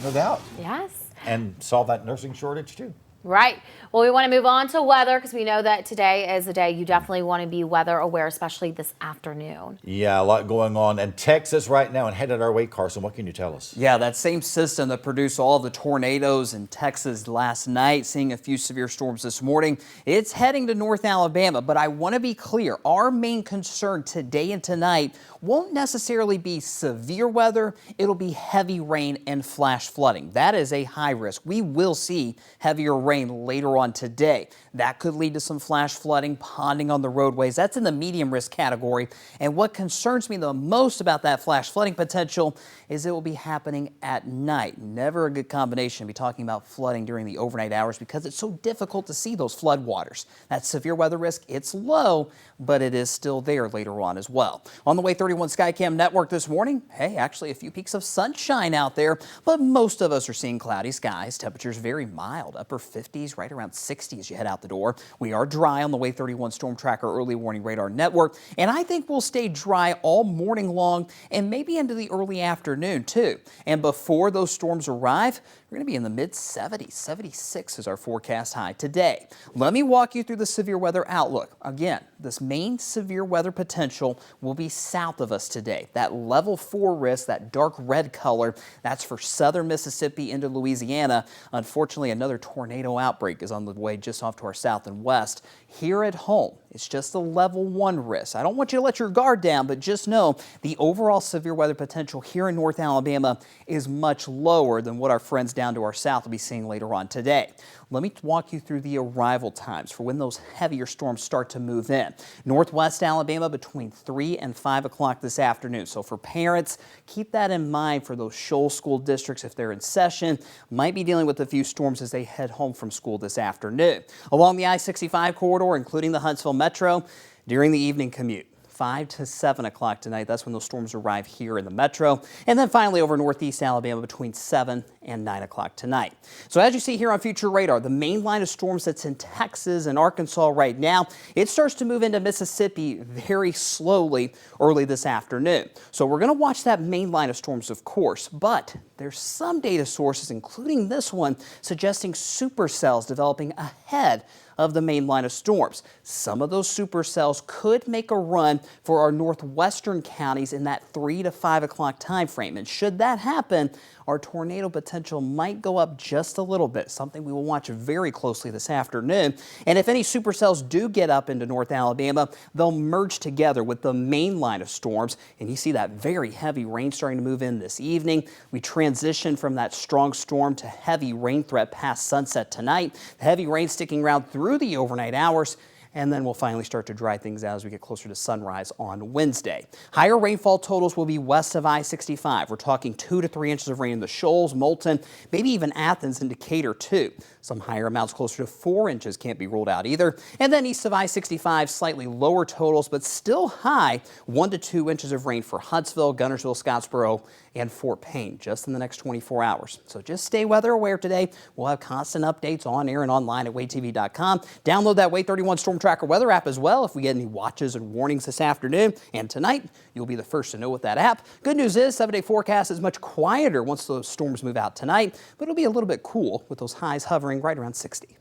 No doubt. Yes. And solve that nursing shortage too. Right. Well, we want to move on to weather because we know that today is a day you definitely want to be weather aware, especially this afternoon. Yeah, a lot going on in Texas right now and headed our way. Carson, what can you tell us? Yeah, that same system that produced all the tornadoes in Texas last night, seeing a few severe storms this morning, it's heading to North Alabama. But I want to be clear, our main concern today and tonight won't necessarily be severe weather. It'll be heavy rain and flash flooding. That is a high risk. We will see heavier rain later on today. That could lead to some flash flooding, ponding on the roadways. That's in the medium risk category. And what concerns me the most about that flash flooding potential is it will be happening at night. Never a good combination to be talking about flooding during the overnight hours because it's so difficult to see those flood waters. That severe weather risk, it's low, but it is still there later on as well. On the Way 31 Skycam network this morning, hey, actually a few peaks of sunshine out there, but most of us are seeing cloudy skies. Temperatures very mild, upper 50s, right around 60 as you head out the door. We are dry on the Way 31 Storm Tracker early warning radar network, and I think we'll stay dry all morning long and maybe into the early afternoon too. And before those storms arrive, we're going to be in the mid-70s. 76 is our forecast high today. Let me walk you through the severe weather outlook. Again, this main severe weather potential will be south of us today. That level 4 risk, that dark red color, that's for southern Mississippi into Louisiana. Unfortunately, another tornado outbreak is on the way just off to our south and west. Here at home, it's just a level 1 risk. I don't want you to let your guard down, but just know the overall severe weather potential here in North Alabama is much lower than what our friends down to our south will be seeing later on today. Let me walk you through the arrival times for when those heavier storms start to move in. Northwest Alabama between 3 and 5 o'clock this afternoon. So for parents, keep that in mind for those Shoals school districts if they're in session. Might be dealing with a few storms as they head home from school this afternoon. Along the I-65 corridor, including the Huntsville Metro, during the evening commute. 5 to 7 o'clock tonight. That's when those storms arrive here in the metro. And then finally over northeast Alabama between 7 and 9 o'clock tonight. So as you see here on future radar, the main line of storms that's in Texas and Arkansas right now, it starts to move into Mississippi very slowly early this afternoon. So we're going to watch that main line of storms, of course, but there's some data sources, including this one, suggesting supercells developing ahead of the main line of storms. Some of those supercells could make a run for our northwestern counties in that 3 to 5 o'clock time frame. And should that happen, our tornado potential might go up just a little bit, something we will watch very closely this afternoon. And if any supercells do get up into North Alabama, they'll merge together with the main line of storms. And you see that very heavy rain starting to move in this evening. We transition from that strong storm to heavy rain threat past sunset tonight. The heavy rain sticking around through the overnight hours. And then we'll finally start to dry things out as we get closer to sunrise on Wednesday. Higher rainfall totals will be west of I-65. We're talking 2 to 3 inches of rain in the Shoals, Moulton, maybe even Athens and Decatur too. Some higher amounts closer to 4 inches can't be ruled out either. And then east of I-65, slightly lower totals, but still high, 1 to 2 inches of rain for Huntsville, Guntersville, Scottsboro, and Fort Payne just in the next 24 hours. So just stay weather aware today. We'll have constant updates on air and online at WadeTV.com. Download that Wade 31 Storm Tracker weather app as well if we get any watches and warnings this afternoon. And tonight, you'll be the first to know with that app. Good news is 7-day forecast is much quieter once those storms move out tonight, but it'll be a little bit cool with those highs hovering right around 60.